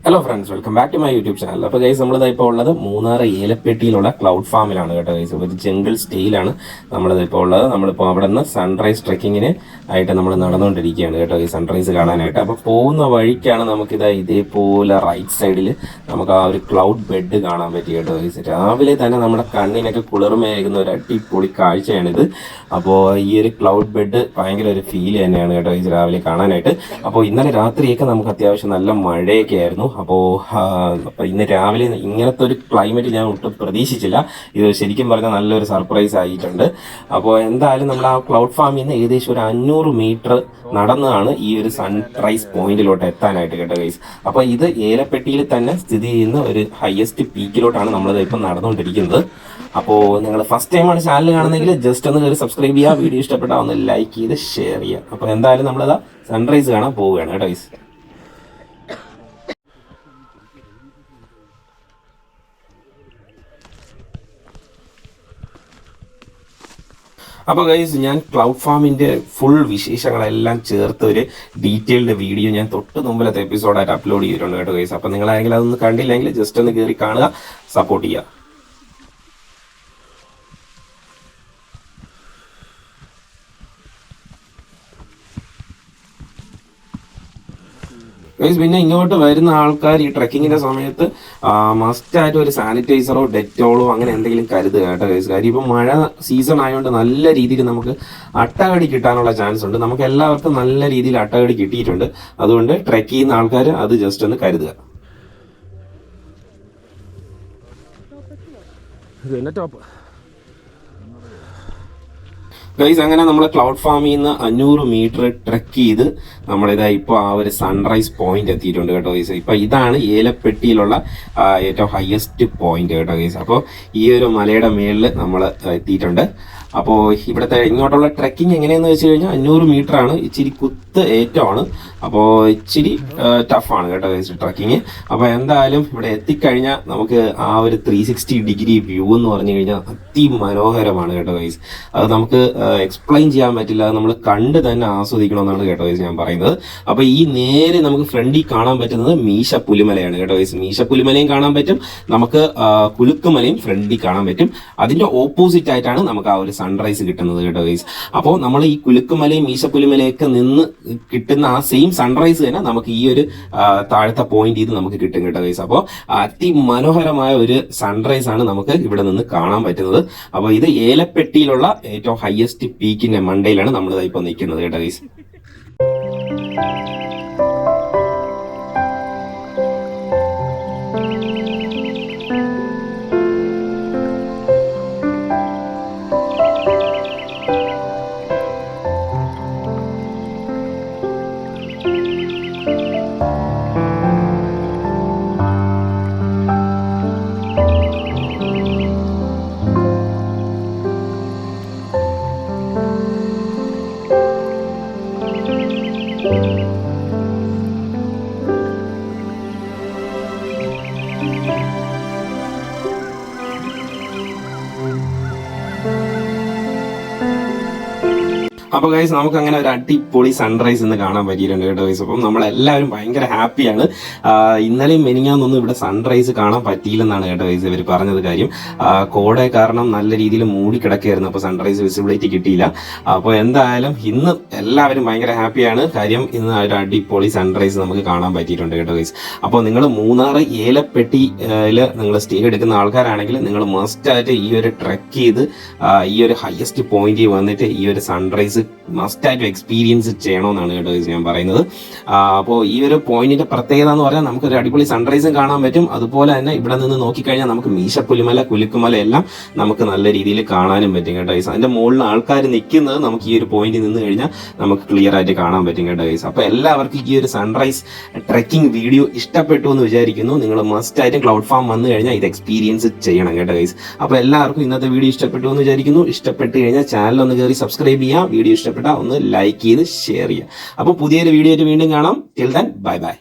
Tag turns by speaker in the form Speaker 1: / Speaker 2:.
Speaker 1: Hello friends, welcome back to my YouTube channel. അപ്പോൾ guys നമ്മളിപ്പോൾ ഉള്ളത് മൂന്നാർ ഏലപ്പെട്ടിയിലുള്ള ക്ലൗഡ് ഫാമിലാണ് കേട്ടോ ഗൈസ്. ഒരു ജംഗിൾ സ്റ്റേയിലാണ് നമ്മളിപ്പോൾ ഉള്ളത്. നമ്മളിപ്പോൾ അവിടെ നിന്ന് സൺറൈസ് ട്രെക്കിങ്ങിന് ആയിട്ട് നമ്മൾ നടന്നുകൊണ്ടിരിക്കുകയാണ് കേട്ടോ ഈ സൺറൈസ് കാണാനായിട്ട്. അപ്പോൾ പോകുന്ന വഴിക്കാണ് ഇതേപോലെ റൈറ്റ് സൈഡിൽ നമുക്ക് ആ ഒരു ക്ലൗഡ് ബെഡ് കാണാൻ പറ്റി കേട്ടോ ഗൈസ്. രാവിലെ തന്നെ നമ്മുടെ കണ്ണിനൊക്കെ കുളിർമയാകുന്ന ഒരു അടിപൊളി കാഴ്ചയാണിത്. അപ്പോൾ ഈ ഒരു ക്ലൗഡ് ബെഡ് ഭയങ്കര ഒരു ഫീൽ തന്നെയാണ് കേട്ടോ ഗൈസ് രാവിലെ കാണാനായിട്ട്. അപ്പോൾ ഇന്നലെ രാത്രിയൊക്കെ നമുക്ക് അത്യാവശ്യം നല്ല മഴയൊക്കെ ആയിരുന്നു. അപ്പോൾ ഇന്ന് രാവിലെ ഇങ്ങനത്തെ ഒരു ക്ലൈമറ്റ് ഞാൻ ഒട്ടും പ്രതീക്ഷിച്ചില്ല. ഇത് ശരിക്കും പറഞ്ഞാൽ നല്ലൊരു സർപ്രൈസ് ആയിട്ടുണ്ട്. അപ്പോൾ എന്തായാലും നമ്മൾ ആ ക്ലൗഡ് ഫാമിൽ നിന്ന് ഏകദേശം ഒരു 500 മീറ്റർ നടന്നാണ് ഈ ഒരു സൺറൈസ് പോയിന്റിലോട്ട് എത്താനായിട്ട് കേട്ടോ ഗൈസ്. അപ്പോൾ ഇത് ഏലപ്പെട്ടിയിൽ തന്നെ സ്ഥിതി ചെയ്യുന്ന ഒരു ഹയസ്റ്റ് പീക്കിലോട്ടാണ് നമ്മളിത് ഇപ്പം നടന്നുകൊണ്ടിരിക്കുന്നത്. അപ്പോൾ നിങ്ങൾ ഫസ്റ്റ് ടൈമാണ് ചാനൽ കാണുന്നതെങ്കിൽ ജസ്റ്റ് ഒന്ന് കയറി സബ്സ്ക്രൈബ് ചെയ്യുക, വീഡിയോ ഇഷ്ടപ്പെട്ടാൽ ഒന്ന് ലൈക്ക് ചെയ്ത് ഷെയർ ചെയ്യുക. അപ്പോൾ എന്തായാലും നമ്മളത് സൺറൈസ് കാണാൻ പോവുകയാണ് കേട്ടോ ഗൈസ്. അപ്പോൾ ഗൈസ്, ഞാൻ ക്ലൗഡ് ഫാമിൻ്റെ ഫുൾ വിശേഷങ്ങളെല്ലാം ചേർത്ത് ഒരു ഡീറ്റെയിൽഡ് വീഡിയോ ഞാൻ തൊട്ട് മുമ്പിലത്തെ എപ്പിസോഡായിട്ട് അപ്ലോഡ് ചെയ്തിട്ടുണ്ട് കേട്ടോ ഗൈസ്. അപ്പോൾ നിങ്ങളാരെങ്കിലും അതൊന്ന് കണ്ടില്ലെങ്കിൽ ജസ്റ്റ് ഒന്ന് കയറി കാണുക, സപ്പോർട്ട് ചെയ്യുക. ഗൈസ്, പിന്നെ ഇങ്ങോട്ട് വരുന്ന ആൾക്കാർ ഈ ട്രെക്കിങ്ങിന്റെ സമയത്ത് മസ്റ്റായിട്ട് ഒരു സാനിറ്റൈസറോ ഡെറ്റോളോ അങ്ങനെ എന്തെങ്കിലും കരുതുക കേട്ടോ ഗൈസ്. കാര്യം ഇപ്പം മഴ സീസൺ ആയതുകൊണ്ട് നല്ല രീതിയിൽ നമുക്ക് അട്ടകടി കിട്ടാനുള്ള ചാൻസ് ഉണ്ട്. നമുക്ക് എല്ലാവർക്കും നല്ല രീതിയിൽ അട്ടകടി കിട്ടിയിട്ടുണ്ട്. അതുകൊണ്ട് ട്രെക്ക് ചെയ്യുന്ന ആൾക്കാർ അത് ജസ്റ്റ് ഒന്ന് കരുതുക. ഗൈസ്, അങ്ങനെ നമ്മൾ ക്ലൗഡ് ഫാമിൽ നിന്ന് 500 മീറ്റർ ട്രെക്ക് ചെയ്ത് ഇപ്പോൾ ആ ഒരു സൺറൈസ് പോയിന്റ് എത്തിയിട്ടുണ്ട് കേട്ടോ ഗൈസ്. ഇപ്പൊ ഇതാണ് ഏലപ്പെട്ടിയിലുള്ള ഏറ്റവും ഹയസ്റ്റ് പോയിന്റ് കേട്ടോ ഗൈസ്. അപ്പോൾ ഈ ഒരു മലയുടെ മേളിൽ നമ്മൾ എത്തിയിട്ടുണ്ട്. അപ്പോൾ ഇവിടുത്തെ ഇങ്ങോട്ടുള്ള ട്രെക്കിംഗ് എങ്ങനെയാണെന്ന് വെച്ച് കഴിഞ്ഞാൽ 500 മീറ്റർ ആണ്. ഇച്ചിരി കുത്ത് ഏറ്റമാണ്. അപ്പോൾ ഇച്ചിരി ടഫാണ് കേട്ടോ ഗൈസ് ട്രെക്കിങ്. അപ്പോൾ എന്തായാലും ഇവിടെ എത്തിക്കഴിഞ്ഞാൽ നമുക്ക് ആ ഒരു 360 ഡിഗ്രി വ്യൂ എന്ന് പറഞ്ഞു കഴിഞ്ഞാൽ അതിമനോഹരമാണ് കേട്ടോ ഗൈസ്. അത് നമുക്ക് എക്സ്പ്ലെയിൻ ചെയ്യാൻ പറ്റില്ല. അത് നമ്മൾ കണ്ട് തന്നെ ആസ്വദിക്കണമെന്നാണ് കേട്ടോ ഗൈസ് ഞാൻ പറയുന്നത്. അപ്പോൾ ഈ നേരെ നമുക്ക് ഫ്രണ്ടിൽ കാണാൻ പറ്റുന്നത് മീശപ്പുലിമലയാണ് കേട്ടോ ഗൈസ്. മീശപ്പുലിമലയും കാണാൻ പറ്റും, നമുക്ക് കുലുക്കുമലയും ഫ്രണ്ടിൽ കാണാൻ പറ്റും. അതിന്റെ ഓപ്പോസിറ്റ് ആയിട്ടാണ് നമുക്ക് ആ ഒരു സൺറൈസ് കിട്ടുന്നത് കേട്ടോ ഗൈസ്. അപ്പോൾ നമ്മൾ ഈ കുലുക്കുമലയും മീശപ്പുലിമലയൊക്കെ നിന്ന് കിട്ടുന്ന ആ സെയിം സൺറൈസ് തന്നെ നമുക്ക് ഈ ഒരു താഴത്തെ പോയിന്റ് ചെയ്ത് നമുക്ക് കിട്ടും കേട്ടോ ഗൈസ്. അപ്പോൾ അതിമനോഹരമായ ഒരു സൺറൈസ് ആണ് നമുക്ക് ഇവിടെ നിന്ന് കാണാൻ പറ്റുന്നത്. അപ്പോൾ ഇത് ഏലപ്പെട്ടിയിലുള്ള ഏറ്റവും ഹയസ്റ്റ് പീക്കിന്റെ മണ്ടയിലാണ് നമ്മൾ ഇപ്പോൾ നിൽക്കുന്നത് കേട്ടോ ഗൈസ്. അപ്പോൾ ഗൈസ്, നമുക്ക് അങ്ങനെ ഒരു അടിപൊളി സൺറൈസ് ഇന്ന് കാണാൻ പറ്റിയിട്ടുണ്ട് കേട്ടോ ഗൈസ്. അപ്പം നമ്മളെല്ലാവരും ഭയങ്കര ഹാപ്പിയാണ്. ഇന്നലെയും മെനിങ്ങാന്നൊന്നും ഇവിടെ സൺറൈസ് കാണാൻ പറ്റിയില്ലെന്നാണ് കേട്ടോ ഗൈസ് ഇവർ പറഞ്ഞത്. കാര്യം കോട കാരണം നല്ല രീതിയിൽ മൂടിക്കിടക്കുകയായിരുന്നു. അപ്പോൾ സൺറൈസ് വിസിബിലിറ്റി കിട്ടിയില്ല. അപ്പോൾ എന്തായാലും ഇന്ന് എല്ലാവരും ഭയങ്കര ഹാപ്പിയാണ്. കാര്യം ഇന്ന് ഒരു അടിപൊളി സൺറൈസ് നമുക്ക് കാണാൻ പറ്റിയിട്ടുണ്ട് കേട്ടോ ഗൈസ്. അപ്പോൾ നിങ്ങൾ മൂന്നാർ ഏലപ്പെട്ടിയിൽ നിങ്ങൾ സ്റ്റേ എടുക്കുന്ന ആൾക്കാരാണെങ്കിൽ നിങ്ങൾ മസ്റ്റായിട്ട് ഈ ഒരു ട്രെക്ക് ചെയ്ത് ഈ ഒരു ഹയസ്റ്റ് പോയിന്റിൽ വന്നിട്ട് ഈ ഒരു സൺറൈസ് മസ്റ്റായിട്ട് എക്സ്പീരിയൻസ് ചെയ്യണമെന്നാണ് കേട്ടോ ഞാൻ പറയുന്നത്. അപ്പോൾ ഈ ഒരു പോയിന്റിന്റെ പ്രത്യേകത എന്ന് പറഞ്ഞാൽ നമുക്കൊരു അടിപൊളി സൺറൈസും കാണാൻ പറ്റും. അതുപോലെ തന്നെ ഇവിടെ നിന്ന് നോക്കിക്കഴിഞ്ഞാൽ നമുക്ക് മീശപ്പുലിമല, കുലുക്കുമല എല്ലാം നമുക്ക് നല്ല രീതിയിൽ കാണാനും പറ്റും കേട്ടോ ഗൈസ്. അതിന്റെ മുകളിൽ ആൾക്കാർ നിൽക്കുന്നത് നമുക്ക് ഈ ഒരു പോയിന്റിൽ നിന്ന് കഴിഞ്ഞാൽ നമുക്ക് ക്ലിയർ ആയിട്ട് കാണാൻ പറ്റും കേട്ടോ ഗൈസ്. അപ്പോൾ എല്ലാവർക്കും ഈ ഒരു സൺറൈസ് ട്രെക്കിംഗ് വീഡിയോ ഇഷ്ടപ്പെട്ടു എന്ന് വിചാരിക്കുന്നു. നിങ്ങൾ മസ്റ്റായിട്ടും ക്ലൗഡ് ഫാം വന്നു കഴിഞ്ഞാൽ ഇത് എക്സ്പീരിയൻസ് ചെയ്യണം കേട്ടോ ഗൈസ്. അപ്പോൾ എല്ലാവർക്കും ഇന്നത്തെ വീഡിയോ ഇഷ്ടപ്പെട്ടു എന്ന് വിചാരിക്കുന്നു. ഇഷ്ടപ്പെട്ട് കഴിഞ്ഞാൽ ചാനൽ ഒന്ന് കയറി സബ്സ്ക്രൈബ് ചെയ്യുക, വീഡിയോ ഇഷ്ടപ്പെട്ടാൽ ഒന്ന് ലൈക്ക് ചെയ്ത് ഷെയർ ചെയ്യുക. അപ്പോൾ പുതിയൊരു വീഡിയോ ആയിട്ട് വീണ്ടും കാണാം. Till then bye bye.